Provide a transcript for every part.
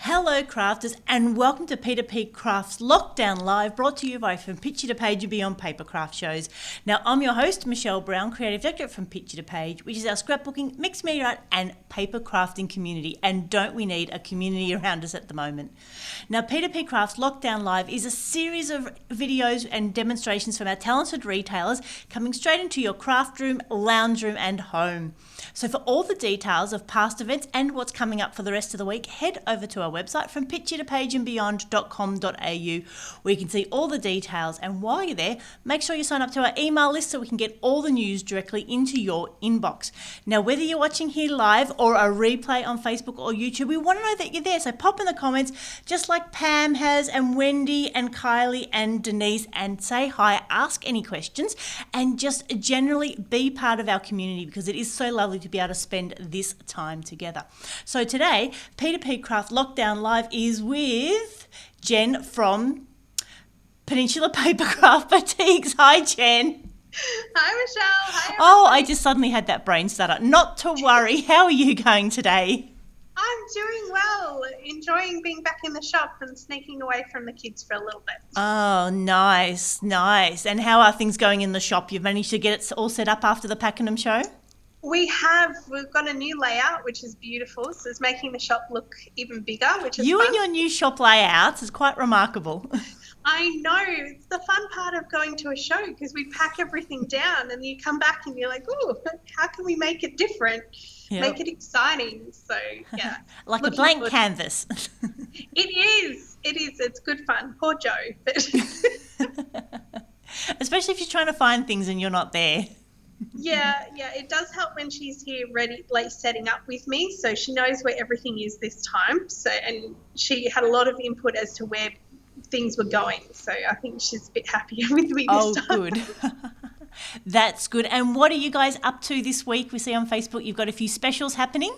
Hello crafters and welcome to P2PCrafts Lockdown Live, brought to you by From Picture to Page and Beyond Papercraft shows. Now I'm your host Michelle Brown, Creative Director from Picture to Page, which is our scrapbooking, mixed media art and paper crafting community, and don't we need a community around us at the moment. Now P2PCrafts Lockdown Live is a series of videos and demonstrations from our talented retailers coming straight into your craft room, lounge room and home. So for all the details of past events and what's coming up for the rest of the week, head over to our website from picturetopageandbeyond.com.au, where you can see all the details. And while you're there, make sure you sign up to our email list so we can get all the news directly into your inbox. Now, whether you're watching here live or a replay on Facebook or YouTube, we want to know that you're there. So pop in the comments, just like Pam has, and Wendy and Kylie and Denise, and say hi, ask any questions, and just generally be part of our community, because it is so lovely to be able to spend this time together. So today, P2PCrafts Lockdown Live is with Jen from Peninsula Paper Craft Boutiques. Hi, Jen. Hi, Michelle. Hi, everybody. Oh, I just suddenly had that brain stutter. Not to worry. How are you going today? I'm doing well, enjoying being back in the shop and sneaking away from the kids for a little bit. Oh, nice, nice. And how are things going in the shop? You've managed to get it all set up after the Pakenham show? We've got a new layout, which is beautiful. So it's making the shop look even bigger, which is You fun. and your new shop layouts is quite remarkable. I know. It's the fun part of going to a show, because we pack everything down and you come back and you're like, oh, how can we make it different? Yep. Make it exciting. So, yeah. Like a Looking blank forward- canvas. It is. It is. It's good fun. Poor Joe. But Especially if you're trying to find things and you're not there. Yeah, it does help when she's here ready, like setting up with me, so she knows where everything is this time. So, and she had a lot of input as to where things were going, so I think she's a bit happier with me this time. Good. That's good. And what are you guys up to this week? We see on Facebook you've got a few specials happening.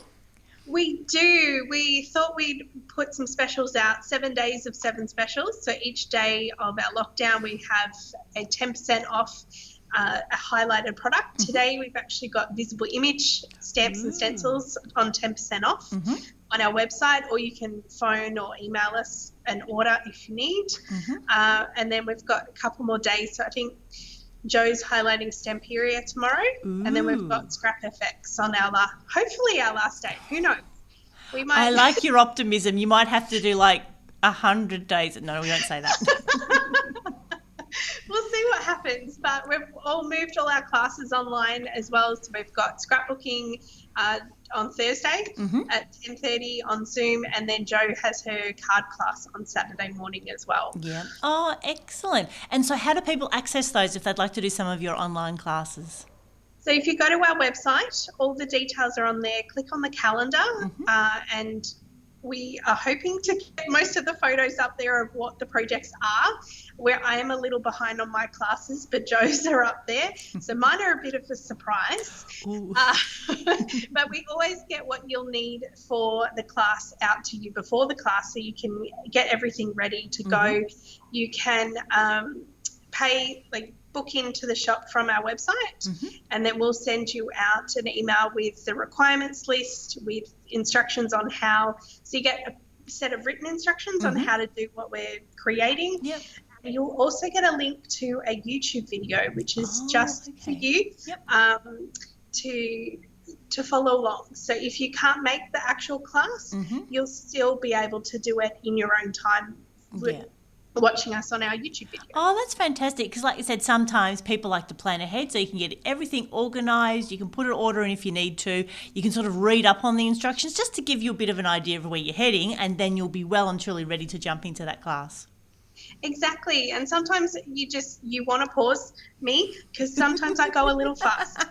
We do. We thought we'd put some specials out, 7 days of 7 specials. So each day of our lockdown, we have a 10% off a highlighted product. Today we've actually got visible image stamps and stencils on 10% off on our website, or you can phone or email us an order if you need. And then we've got a couple more days. So I think Joe's highlighting Stamperia tomorrow, and then we've got Scrap FX on hopefully our last day. Who knows? We might. I like your optimism. You might have to do like 100 days. No, we won't say that. We'll see what happens, but we've all moved all our classes online as well. So we've got scrapbooking on Thursday at 10:30 on Zoom, and then Joe has her card class on Saturday morning as well. Yeah. Oh, excellent. And so how do people access those if they'd like to do some of your online classes? So if you go to our website, all the details are on there. Click on the calendar and we are hoping to get most of the photos up there of what the projects are, where I am a little behind on my classes, but Joe's are up there. So mine are a bit of a surprise. But we always get what you'll need for the class out to you before the class, so you can get everything ready to go. You can book into the shop from our website, and then we'll send you out an email with the requirements list, with instructions on how. So you get a set of written instructions on how to do what we're creating. Yep. And you'll also get a link to a YouTube video, which is just for you to follow along. So if you can't make the actual class, you'll still be able to do it in your own time. Watching us on our YouTube video. Oh, that's fantastic, because like you said, sometimes people like to plan ahead, so you can get everything organised, you can put an order in if you need to, you can sort of read up on the instructions just to give you a bit of an idea of where you're heading, and then you'll be well and truly ready to jump into that class. Exactly. And sometimes you want to pause me, because sometimes I go a little fast.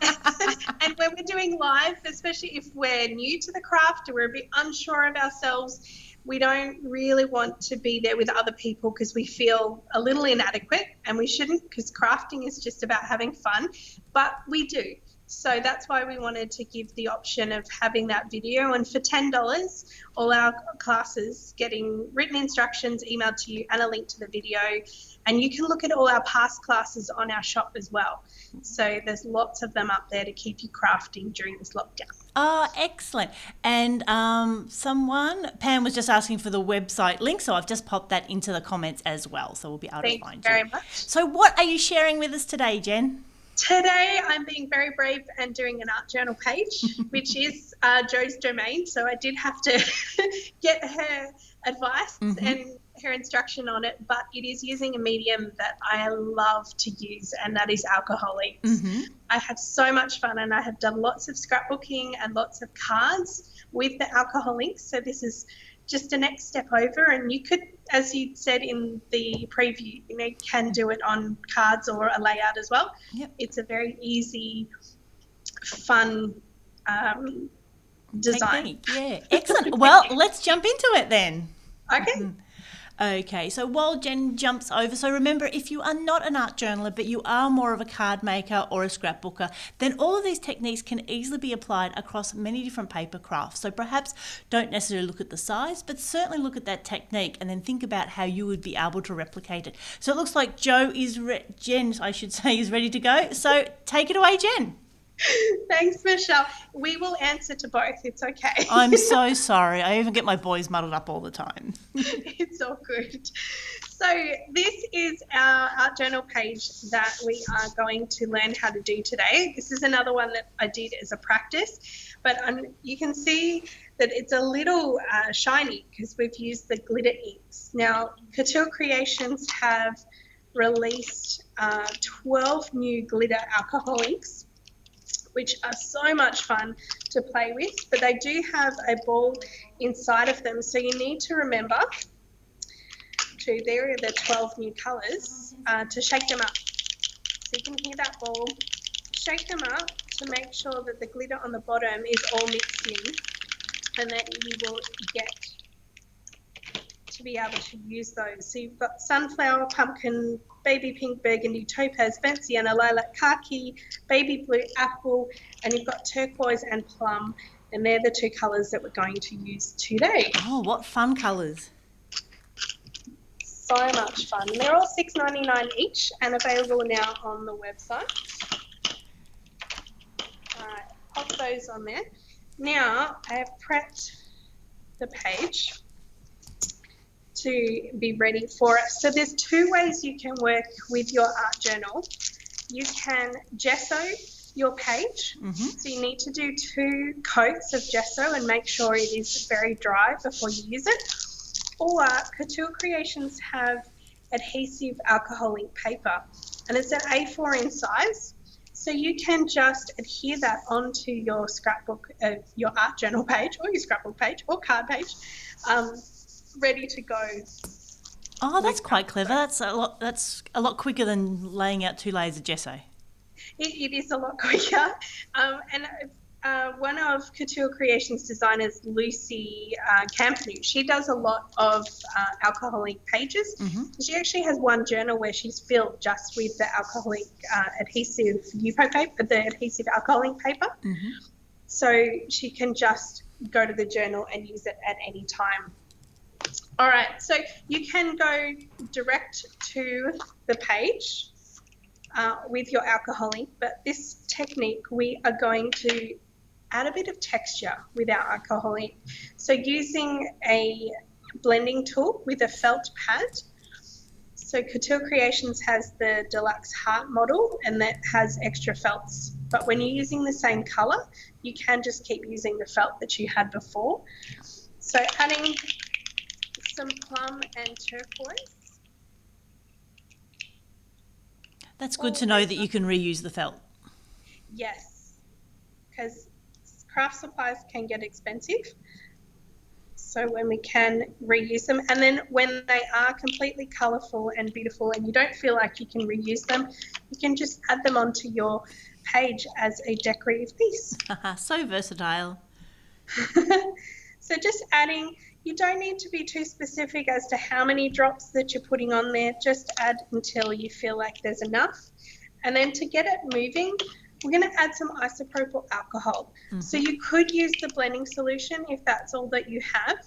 And when we're doing live, especially if we're new to the craft or we're a bit unsure of ourselves, we don't really want to be there with other people because we feel a little inadequate, and we shouldn't, because crafting is just about having fun, but we do. So that's why we wanted to give the option of having that video, and for $10, all our classes getting written instructions emailed to you and a link to the video, and you can look at all our past classes on our shop as well. So there's lots of them up there to keep you crafting during this lockdown. Oh, excellent. And Pam was just asking for the website link, so I've just popped that into the comments as well, so we'll be able to Thank you find very you. much. So what are you sharing with us today, Jen? Today, I'm being very brave and doing an art journal page, which is Jo's domain. So I did have to get her advice and her instruction on it, but it is using a medium that I love to use, and that is alcoholics. I have so much fun, and I have done lots of scrapbooking and lots of cards with the alcoholics. So this is just a next step over, and you could, as you said in the preview, you can do it on cards or a layout as well. Yep. It's a very easy, fun design. Technique, yeah. Excellent. Well, let's jump into it then. Okay. Okay, so while Jen jumps over, so remember, if you are not an art journaler, but you are more of a card maker or a scrapbooker, then all of these techniques can easily be applied across many different paper crafts. So perhaps don't necessarily look at the size, but certainly look at that technique and then think about how you would be able to replicate it. So it looks like Jen, I should say, is ready to go. So take it away, Jen. Thanks, Michelle. We will answer to both. It's okay. I'm so sorry. I even get my boys muddled up all the time. It's all good. So this is our art journal page that we are going to learn how to do today. This is another one that I did as a practice, but you can see that it's a little shiny because we've used the glitter inks. Now, Couture Creations have released 12 new glitter alcohol inks, which are so much fun to play with, but they do have a ball inside of them. So you need to remember there are the 12 new colours, to shake them up. So you can hear that ball. Shake them up to make sure that the glitter on the bottom is all mixed in, and that you will get to be able to use those. So you've got sunflower, pumpkin, baby pink, burgundy, topaz, burnt sienna, lilac, khaki, baby blue, apple, and you've got turquoise and plum, and they're the two colours that we're going to use today. Oh, what fun colours. So much fun. They're all $6.99 each and available now on the website. Pop those on there. Now I have prepped the page to be ready for it. So there's two ways you can work with your art journal. You can gesso your page. So you need to do 2 coats of gesso and make sure it is very dry before you use it. Or Couture Creations have adhesive alcohol ink paper, and it's an A4 in size. So you can just adhere that onto your scrapbook, your art journal page, or your scrapbook page, or card page, ready to go. Oh, that's quite clever. That's a lot quicker than laying out 2 layers of gesso. It is a lot quicker. One of Couture Creations designers, Lucy Campanu, she does a lot of alcoholic pages. She actually has one journal where she's filled just with the alcoholic adhesive UPO paper, the adhesive alcoholic paper. So she can just go to the journal and use it at any time. All right, so you can go direct to the page with your alcohol ink, but this technique we are going to add a bit of texture with our alcohol ink. So using a blending tool with a felt pad. So Couture Creations has the Deluxe Heart model, and that has extra felts. But when you're using the same colour, you can just keep using the felt that you had before. So adding some plum and turquoise. That's good to know that you can reuse the felt. Yes, because craft supplies can get expensive. So when we can reuse them, and then when they are completely colourful and beautiful and you don't feel like you can reuse them, you can just add them onto your page as a decorative piece. So versatile. So just adding, you don't need to be too specific as to how many drops that you're putting on there. Just add until you feel like there's enough. And then to get it moving, we're going to add some isopropyl alcohol. So you could use the blending solution if that's all that you have,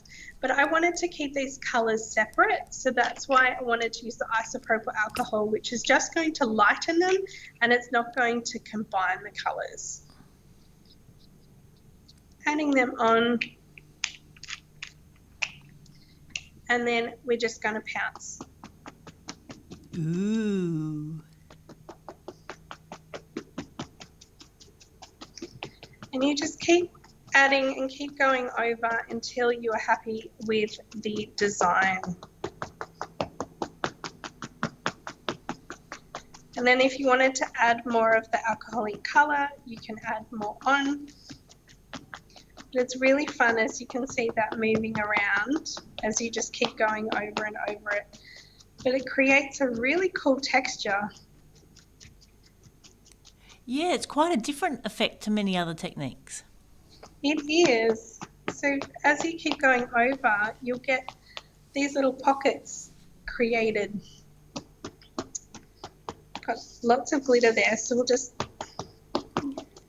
but I wanted to keep these colours separate, so that's why I wanted to use the isopropyl alcohol, which is just going to lighten them and it's not going to combine the colours. adding them on, and then we're just going to pounce. Ooh. And you just keep adding and keep going over until you are happy with the design. And then if you wanted to add more of the alcoholic colour, you can add more on. But it's really fun, as you can see that moving around as you just keep going over and over it. But it creates a really cool texture. Yeah, it's quite a different effect to many other techniques. It is. So as you keep going over, you'll get these little pockets created. Got lots of glitter there, so we'll just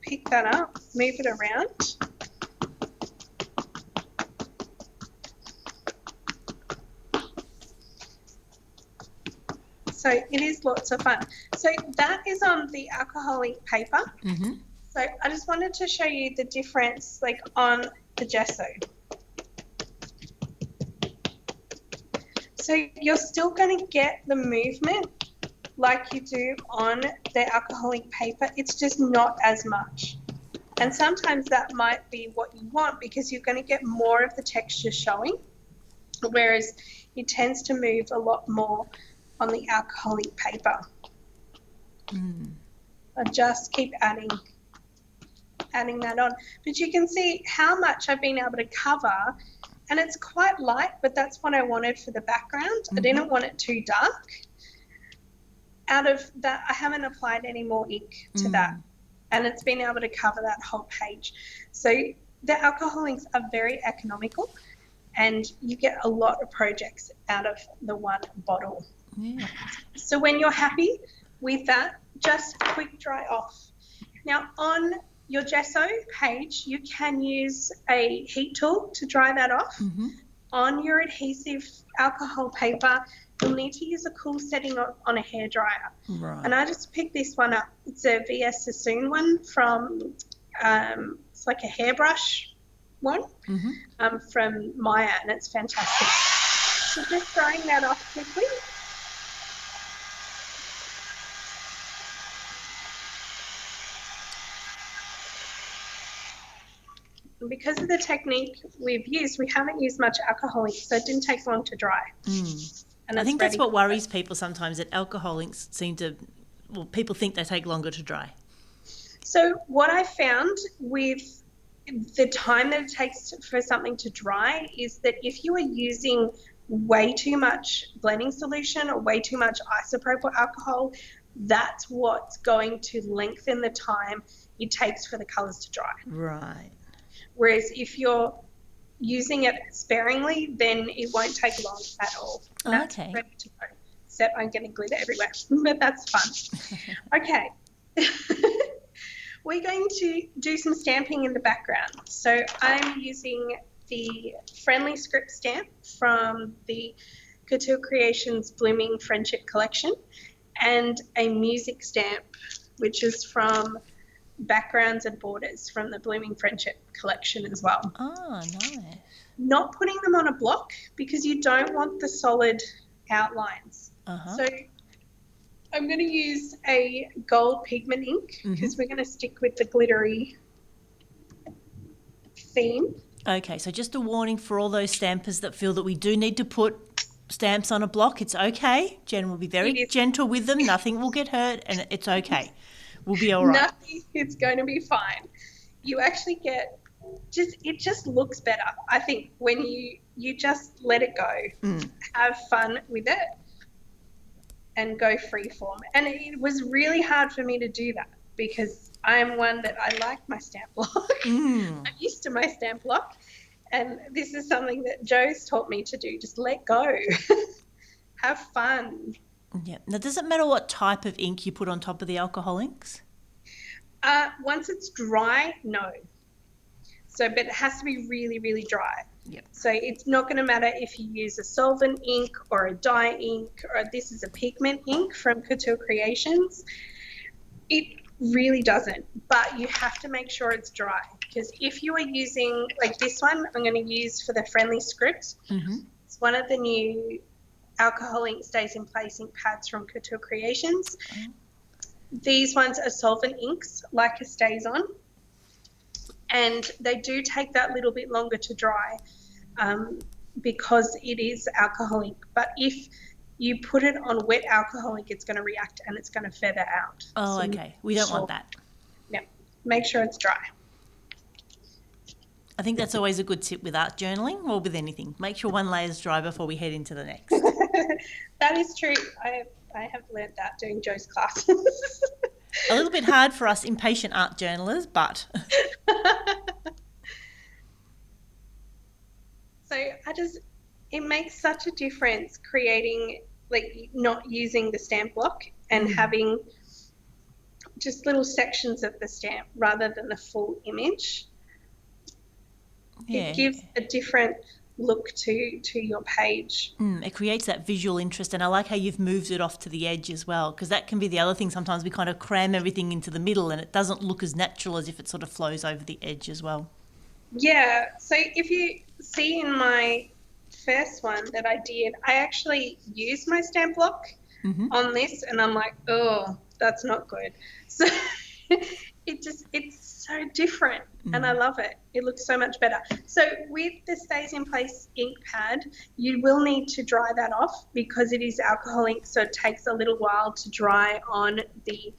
pick that up, move it around. So it is lots of fun. So that is on the alcoholic paper. Mm-hmm. So I just wanted to show you the difference, like on the gesso. So you're still going to get the movement like you do on the alcoholic paper. It's just not as much. And sometimes that might be what you want, because you're going to get more of the texture showing, whereas it tends to move a lot more on the alcoholic paper. I just keep adding that on. But you can see how much I've been able to cover, and it's quite light, but that's what I wanted for the background. I didn't want it too dark. Out of that, I haven't applied any more ink to that, and it's been able to cover that whole page. So the alcohol inks are very economical, and you get a lot of projects out of the one bottle. Yeah. So when you're happy with that, just quick dry off. Now on your gesso page, you can use a heat tool to dry that off. On your adhesive alcohol paper, you'll need to use a cool setting on a hairdryer. Right. And I just picked this one up. It's a VS Sassoon one from, it's like a hairbrush one from Maya, and it's fantastic. So just drying that off quickly. And because of the technique we've used, we haven't used much alcohol ink, so it didn't take long to dry. And I think that's what worries people sometimes, that alcohol inks people think they take longer to dry. So what I found with the time that it takes for something to dry is that if you are using way too much blending solution or way too much isopropyl alcohol, that's what's going to lengthen the time it takes for the colours to dry. Right. Whereas if you're using it sparingly, then it won't take long at all. That's okay. Ready to go. Except I'm getting glitter everywhere, but that's fun. Okay. We're going to do some stamping in the background. So I'm using the Friendly Script stamp from the Couture Creations Blooming Friendship Collection, and a music stamp, which is from Backgrounds and Borders from the Blooming Friendship Collection as well. Oh, nice. Not putting them on a block, because you don't want the solid outlines. So I'm going to use a gold pigment ink, because we're going to stick with the glittery theme. Okay, so just a warning for all those stampers that feel that we do need to put stamps on a block. It's okay. Jen will be very gentle with them. Nothing will get hurt, and it's okay. We'll be all right. Nothing, it's going to be fine. You actually get it just looks better, I think, when you just let it go. Have fun with it and go freeform. And it was really hard for me to do that, because I'm one that I like my stamp block. I'm used to my stamp block, and this is something that Joe's taught me to do. Just let go. Have fun. Yeah. Now, does it matter what type of ink you put on top of the alcohol inks? Once it's dry, no. So, but it has to be really, really dry. Yep. So it's not going to matter if you use a solvent ink or a dye ink, or this is a pigment ink from Couture Creations. It really doesn't, but you have to make sure it's dry. because if you are using, like this one, I'm going to use for the friendly script. It's one of the new alcohol ink stays in place ink pads from Couture Creations. These ones are solvent inks, like a stays on, and they do take that little bit longer to dry because it is alcohol ink. But if you put it on wet alcohol ink, it's going to react and it's going to feather out. Oh, okay. We don't want that. Yeah. Make sure it's dry. I think that's always a good tip with art journaling or with anything. Make sure one layer is dry before we head into the next. That is true. I have learned that doing Joe's classes. A little bit hard for us impatient art journalers, but... So it makes such a difference creating, like, not using the stamp block and having just little sections of the stamp rather than the full image. It gives a different look to your page. It creates that visual interest, and I like how you've moved it off to the edge as well, because that can be the other thing. Sometimes we kind of cram everything into the middle and it doesn't look as natural as if it sort of flows over the edge as well. Yeah, so if you see in my first one that I did, I actually used my stamp block on this, and I'm like, oh, that's not good. So it's so different, and I love it. It looks so much better. So with the Stays in Place ink pad, you will need to dry that off because it is alcohol ink, so it takes a little while to dry on the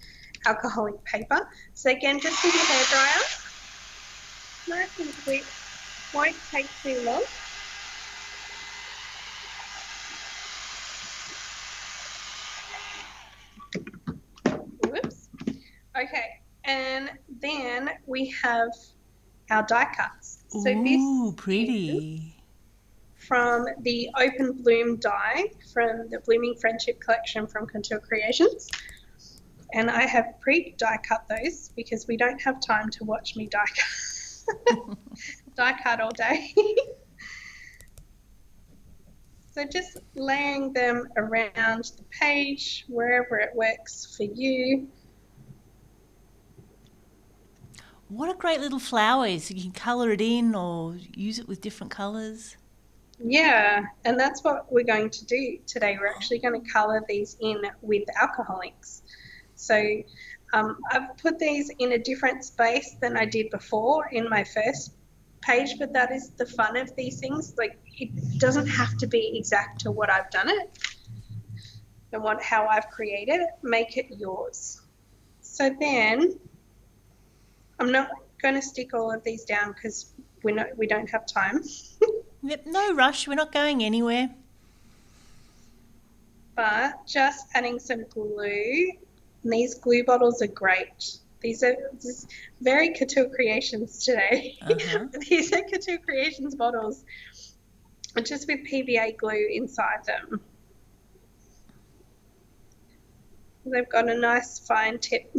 alcohol ink paper. So again, just with your hairdryer, nice and quick, won't take too long. Whoops. Okay, and then we have our die cuts. So Ooh, this pretty. From the Open Bloom die from the Blooming Friendship collection from Couture Creations. And I have pre-die cut those because we don't have time to watch me die cut, die cut all day. So just laying them around the page, wherever it works for you. What a great little flowers. You can colour it in or use it with different colours. Yeah, and that's what we're going to do today. We're actually going to colour these in with alcohol inks. So I've put these in a different space than I did before in my first page, but that is the fun of these things. Like, it doesn't have to be exact to what I've done it and how I've created it. Make it yours. So then I'm not going to stick all of these down because we don't have time. Yep, no rush. We're not going anywhere. But just adding some glue. And these glue bottles are great. These are just very Couture Creations today. These are Couture Creations bottles, just with PVA glue inside them. They've got a nice fine tip.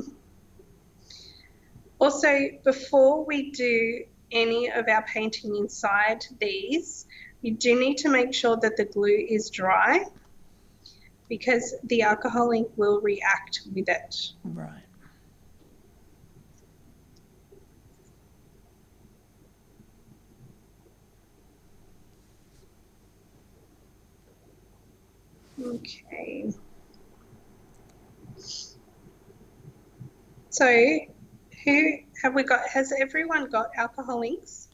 Also, before we do any of our painting inside these, you do need to make sure that the glue is dry because the alcohol ink will react with it. Right. Okay. So who have we got? Has everyone got alcohol inks?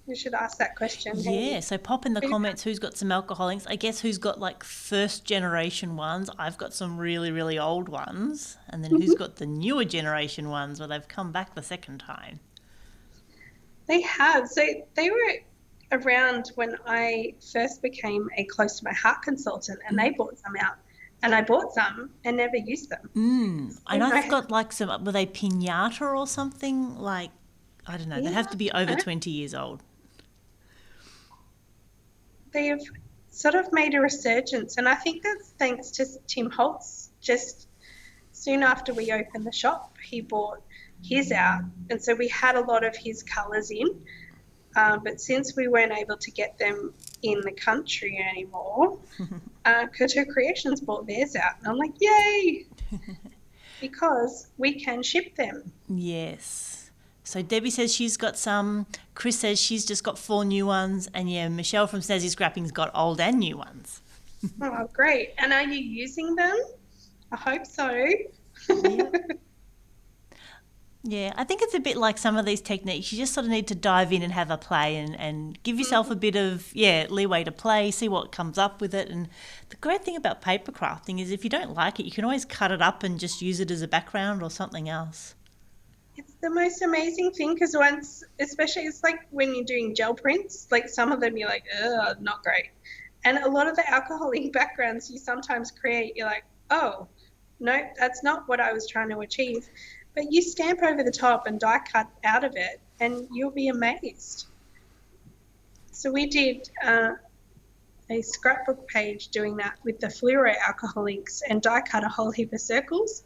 We should ask that question. Yeah, so pop in the comments who's got some alcohol inks. I guess who's got like first generation ones. I've got some really, really old ones. And then who's got the newer generation ones where they've come back the second time? They have. So they were around when I first became a Close to My Heart consultant, and they bought some out. And I bought some and never used them. And I've got like some, were they pinata or something? Like, I don't know, they have to be over 20 years old. They have sort of made a resurgence, and I think that's thanks to Tim Holtz. Just soon after we opened the shop, he bought his out, and so we had a lot of his colours in. But since we weren't able to get them in the country anymore, Couture Creations bought theirs out, and I'm like, yay! Because we can ship them. Yes. So Debbie says she's got some. Chris says she's just got 4 new ones. And yeah, Michelle from Snazzy Scrapping's got old and new ones. Oh, great. And are you using them? I hope so. Yeah. Yeah, I think it's a bit like some of these techniques. You just sort of need to dive in and have a play and give yourself a bit of, leeway to play, see what comes up with it. And the great thing about paper crafting is if you don't like it, you can always cut it up and just use it as a background or something else. It's the most amazing thing because once, especially it's like when you're doing gel prints, like some of them you're like, ugh, not great. And a lot of the alcohol ink backgrounds you sometimes create, you're like, oh, no, that's not what I was trying to achieve. But you stamp over the top and die cut out of it and you'll be amazed. So we did a scrapbook page doing that with the fluoro alcohol inks and die cut a whole heap of circles.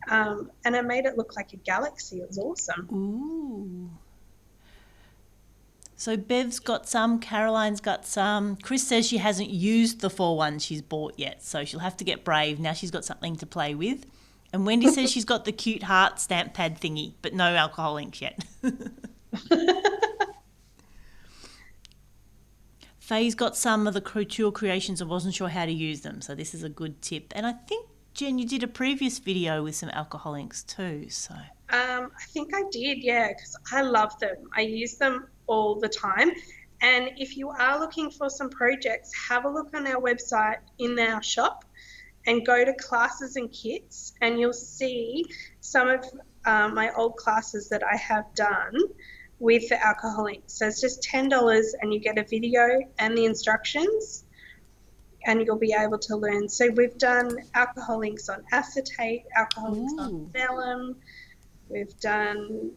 And I made it look like a galaxy. It was awesome. Ooh. So Bev's got some, Caroline's got some. Chris says she hasn't used the 4 ones she's bought yet, so she'll have to get brave. Now she's got something to play with. And Wendy says she's got the cute heart stamp pad thingy, but no alcohol inks yet. Faye's got some of the couture creations and wasn't sure how to use them, so this is a good tip. And I think, Jen, you did a previous video with some alcohol inks too, so... I think I did, yeah, because I love them. I use them all the time. And if you are looking for some projects, have a look on our website in our shop and go to classes and kits and you'll see some of my old classes that I have done with the alcohol inks. So it's just $10 and you get a video and the instructions and you'll be able to learn. So we've done alcohol inks on acetate, alcohol inks on vellum. We've done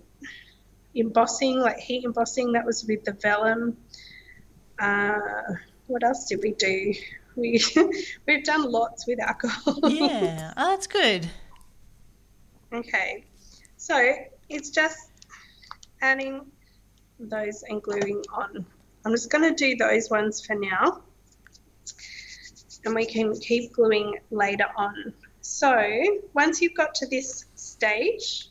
embossing, like heat embossing. That was with the vellum. What else did we do? We've done lots with alcohol. Yeah, oh, that's good. Okay, so it's just adding those and gluing on. I'm just going to do those ones for now, and we can keep gluing later on. So once you've got to this stage,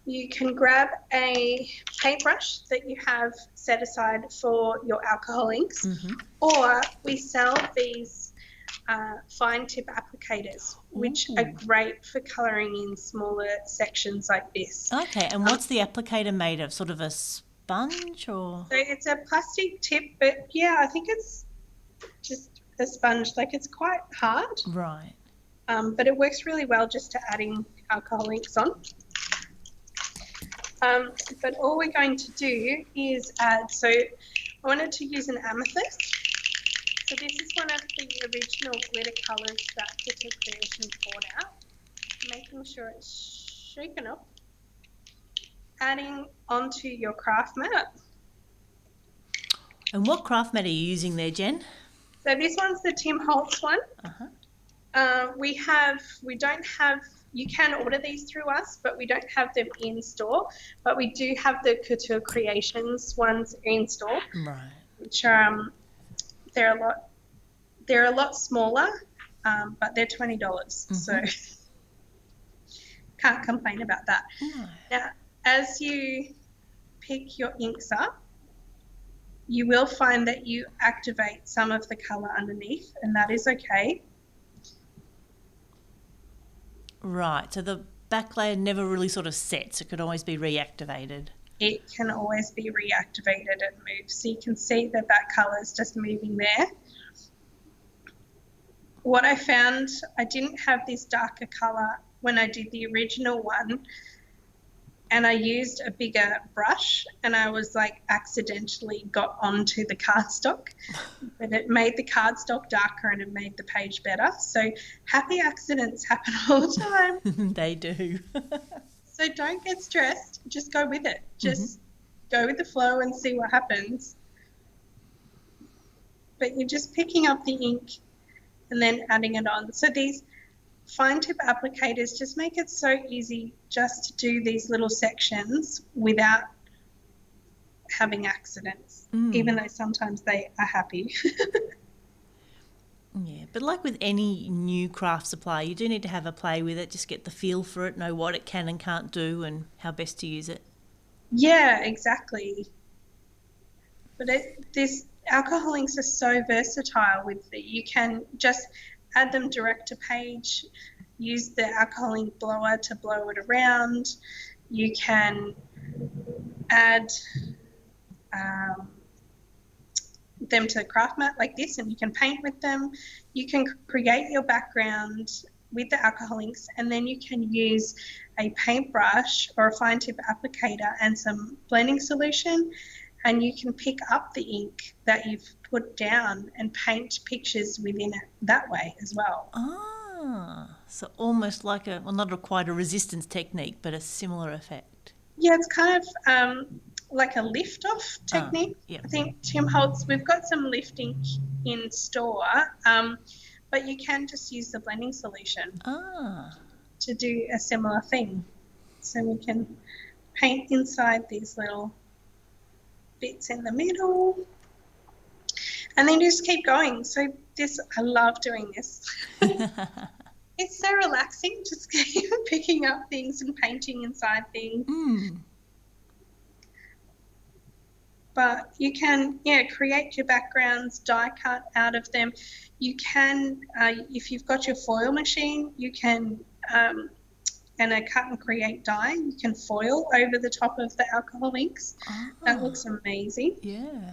you can grab a paintbrush that you have set aside for your alcohol inks, or we sell these fine tip applicators, which are great for colouring in smaller sections like this. Okay, and what's the applicator made of? Sort of a sponge or? So it's a plastic tip, but yeah, I think it's just a sponge. Like it's quite hard. Right. But it works really well just to adding alcohol inks on. But all we're going to do is add, so I wanted to use an amethyst. So this is one of the original glitter colours that P2PCrafts brought out. Making sure it's shaken up. Adding onto your craft mat. And what craft mat are you using there, Jen? So this one's the Tim Holtz one. We don't have, you can order these through us, but we don't have them in store. But we do have the Couture Creations ones in store, right? Which are they're a lot smaller, but they're $20. So can't complain about that. No. Now, as you pick your inks up, you will find that you activate some of the colour underneath, and that is okay. Right, so the back layer never really sort of sets. It could always be reactivated. It can always be reactivated and moved. So you can see that that colour is just moving there. What I found, I didn't have this darker colour when I did the original one, and I used a bigger brush, and I was like accidentally got onto the cardstock, but it made the cardstock darker and it made the page better. So happy accidents happen all the time. They do. So don't get stressed, just go with it. Just go with the flow and see what happens. But you're just picking up the ink and then adding it on. So these fine tip applicators just make it so easy just to do these little sections without having accidents, even though sometimes they are happy. Yeah, but like with any new craft supply, you do need to have a play with it, just get the feel for it, know what it can and can't do and how best to use it. Yeah, exactly. But this alcohol inks are so versatile with it. You can just add them direct to page, use the alcohol ink blower to blow it around. You can add um, them to the craft mat like this and you can paint with them. You can create your background with the alcohol inks and then you can use a paintbrush or a fine tip applicator and some blending solution and you can pick up the ink that you've put down and paint pictures within it that way as well. Ah, so almost like not quite a resistance technique, but a similar effect. Yeah, it's kind of like a lift off technique. Yeah. I think Tim Holtz, we've got some lift ink in store, but you can just use the blending solution to do a similar thing. So we can paint inside these little bits in the middle and then just keep going. So I love doing this. It's so relaxing just picking up things and painting inside things. But you can, create your backgrounds, die cut out of them. You can, if you've got your foil machine, you can, and a cut and create die, you can foil over the top of the alcohol inks. That looks amazing. Yeah.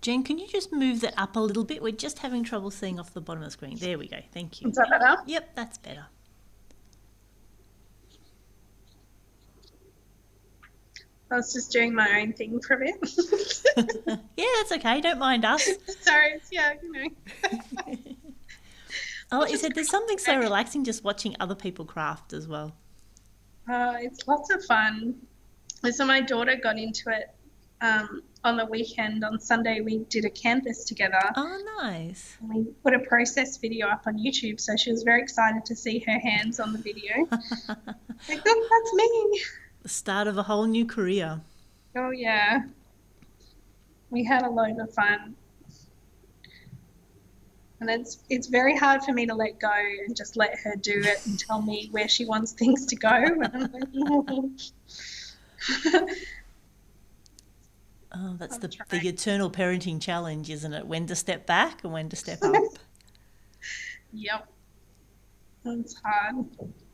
Jen, can you just move that up a little bit? We're just having trouble seeing off the bottom of the screen. There we go. Thank you. Is that better? Yep, that's better. I was just doing my own thing for a bit. Yeah, that's okay. Don't mind us. Sorry, Like you said, there's something so relaxing just watching other people craft as well. It's lots of fun. So my daughter got into it on the weekend. On Sunday, we did a canvas together. Oh, nice. And we put a process video up on YouTube, so she was very excited to see her hands on the video. Like, look, that's me. The start of a whole new career. Oh, yeah. We had a load of fun. And it's very hard for me to let go and just let her do it and tell me where she wants things to go. And I'm like, oh, that's the eternal parenting challenge, isn't it? When to step back and when to step up. Yep. It's hard.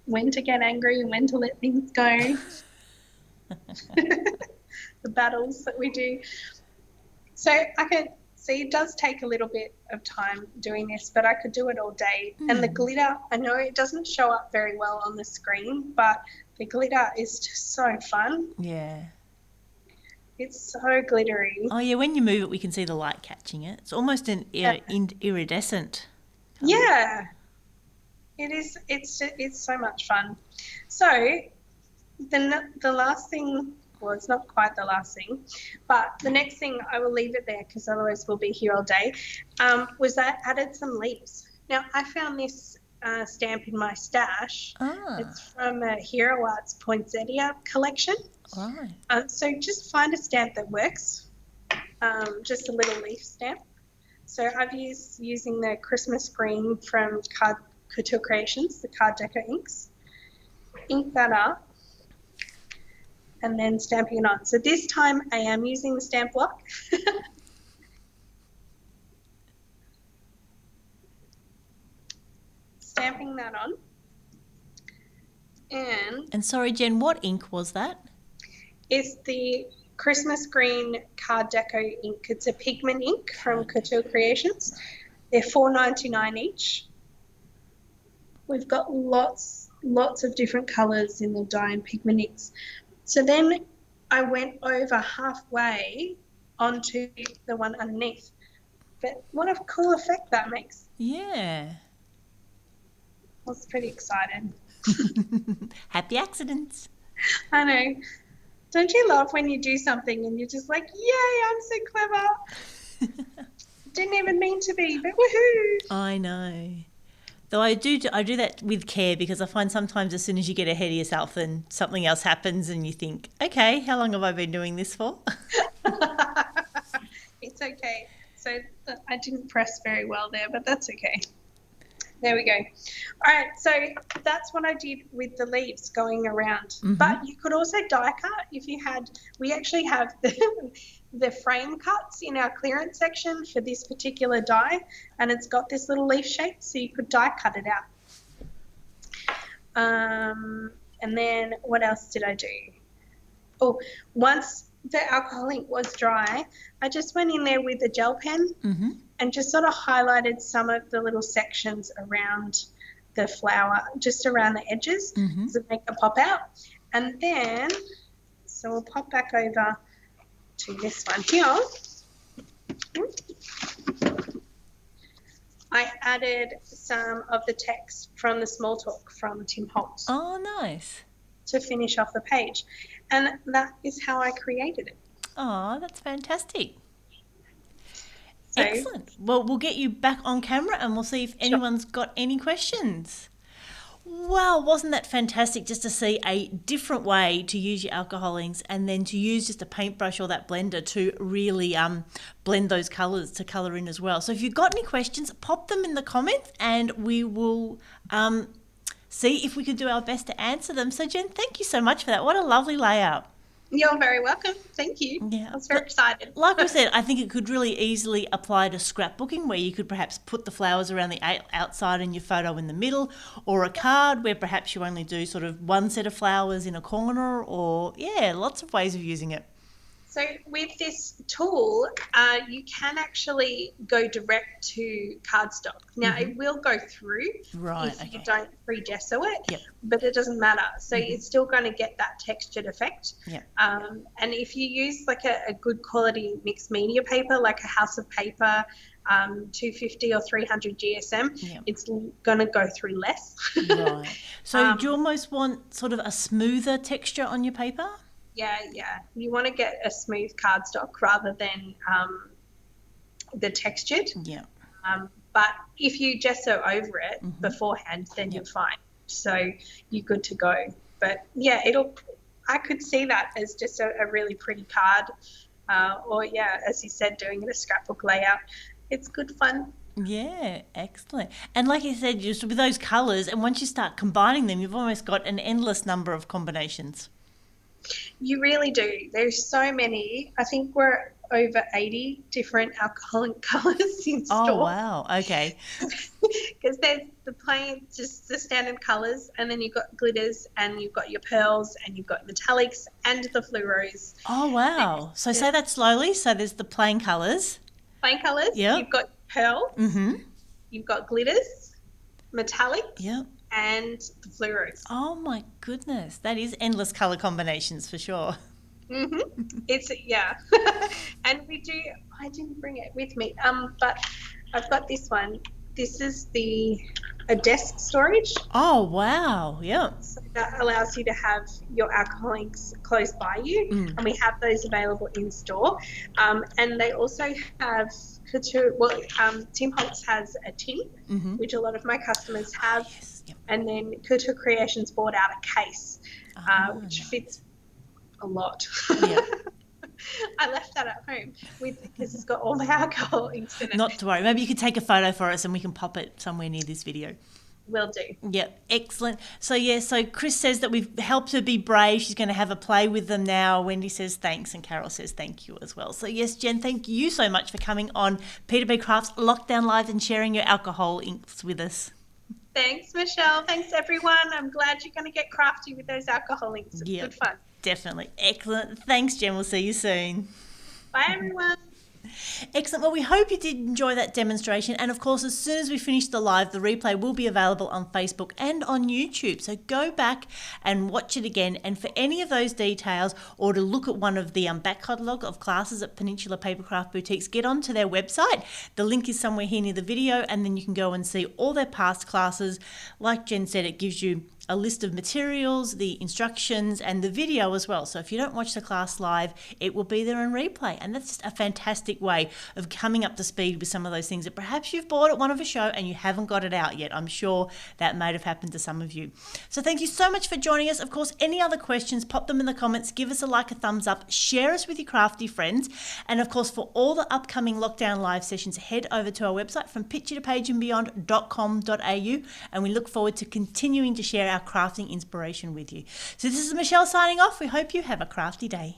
When to get angry and when to let things go. The battles that we do. So I could see it does take a little bit of time doing this, but I could do it all day. And the glitter, I know it doesn't show up very well on the screen, but the glitter is just so fun. Yeah. It's so glittery. Oh, yeah, when you move it, we can see the light catching it. It's almost an iridescent colour. Yeah. It is. It's so much fun. So then the last thing, well, it's not quite the last thing, but the next thing, I will leave it there because otherwise we'll be here all day, was I added some leaves. Now, I found this stamp in my stash. It's from a Hero Arts Poinsettia collection. Right. So just find a stamp that works, just a little leaf stamp. So I've using the Christmas green from Couture Creations, the card deco inks. Ink that up and then stamping it on. So this time I am using the stamp block. Stamping that on. And sorry, Jen, what ink was that? It's the Christmas green card deco ink. It's a pigment ink from Couture Creations. They're $4.99 each. We've got lots of different colours in the dye and pigment inks. So then I went over halfway onto the one underneath. But what a cool effect that makes. Yeah. I was pretty excited. Happy accidents. I know. Don't you love when you do something and you're just like, yay, I'm so clever. Didn't even mean to be, but woohoo. I know. Though I do that with care because I find sometimes as soon as you get ahead of yourself, then something else happens and you think, okay, how long have I been doing this for? It's okay. So I didn't press very well there, but that's okay. There we go. All right, so that's what I did with the leaves going around. Mm-hmm. But you could also die cut if you had. We actually have the frame cuts in our clearance section for this particular die, and it's got this little leaf shape, so you could die cut it out. And then what else did I do? Oh, once the alcohol ink was dry, I just went in there with a gel pen Mm-hmm. and just sort of highlighted some of the little sections around the flower, just around the edges, Mm-hmm. to make it pop out. And then, so we'll pop back over to this one here. I added some of the text from the small talk from Tim Holtz Oh, nice. to finish off the page. And that is how I created it. Oh, that's fantastic. So, Excellent. Well, we'll get you back on camera and we'll see if anyone's got any questions. Wow, wasn't that fantastic just to see a different way to use your alcohol inks and then to use just a paintbrush or that blender to really blend those colours to colour in as well. So if you've got any questions, pop them in the comments and we will see if we can do our best to answer them. So Jen, thank you so much for that. What a lovely layout. you're very welcome. Thank you. Yeah. I was very excited. Like I said, I think it could really easily apply to scrapbooking where you could perhaps put the flowers around the outside and your photo in the middle, or a card where perhaps you only do sort of one set of flowers in a corner, or lots of ways of using it. So with this tool, you can actually go direct to cardstock. Now, it will go through if you don't pre-gesso it, Yep. but it doesn't matter. So you're still going to get that textured effect. Yep. And if you use like a good quality mixed media paper, like a House of Paper, 250 or 300 GSM, Yep. it's going to go through less. Right. So do you almost want sort of a smoother texture on your paper? Yeah. You want to get a smooth cardstock rather than the textured. Yeah. But if you gesso over it beforehand, then you're fine. So you're good to go. But yeah, I could see that as just a really pretty card. Or as you said, doing it a scrapbook layout. It's good fun. Yeah, excellent. And like you said, just with those colours, and once you start combining them, you've almost got an endless number of combinations. You really do. There's so many. I think we're over 80 different alcoholic colours in store. Oh, wow. Okay. Because there's the plain, just the standard colours, and then you've got glitters, and you've got your pearls, and you've got metallics, and the fluoros. Oh, wow. So say that slowly. So there's the plain colours. Plain colours. Yep. You've got pearls. Mm-hmm. You've got glitters, metallics. Yep. And the fluoros. Oh, my goodness. That is endless colour combinations for sure. It's, and I didn't bring it with me, but I've got this one. This is a desk storage. Oh, wow. Yep. So that allows you to have your alcohol inks close by you, and we have those available in store. And they also have Tim Holtz has a tin, which a lot of my customers have. Yes. Yep. And then Couture Creations bought out a case, which fits a lot. Yeah. I left that at home because it's got all the alcohol inks in it. Not to worry. Maybe you could take a photo for us and we can pop it somewhere near this video. Will do. Yep, excellent. So Chris says that we've helped her be brave. She's going to have a play with them now. Wendy says thanks, and Carol says thank you as well. So yes, Jen, thank you so much for coming on P2PCrafts Lockdown Lives and sharing your alcohol inks with us. Thanks, Michelle. Thanks, everyone. I'm glad you're going to get crafty with those alcohol inks. It's good fun. Definitely. Excellent. Thanks, Jen. We'll see you soon. Bye, everyone. Excellent. Well, we hope you did enjoy that demonstration. And of course, as soon as we finish the live, the replay will be available on Facebook and on YouTube. So go back and watch it again. And for any of those details, or to look at one of the back catalogue of classes at Peninsula Paper Craft Boutiques, get onto their website. The link is somewhere here near the video, and then you can go and see all their past classes. Like Jen said, it gives you a list of materials, the instructions, and the video as well. So if you don't watch the class live, it will be there in replay. And that's just a fantastic way of coming up to speed with some of those things that perhaps you've bought at one of a show and you haven't got it out yet. I'm sure that might have happened to some of you. So thank you so much for joining us. Of course, any other questions, pop them in the comments, give us a like, a thumbs up, share us with your crafty friends. And of course, for all the upcoming Lockdown Live sessions, head over to our website from picture2pageandbeyond.com.au, and we look forward to continuing to share our crafting inspiration with you. So this is Michelle signing off. We hope you have a crafty day.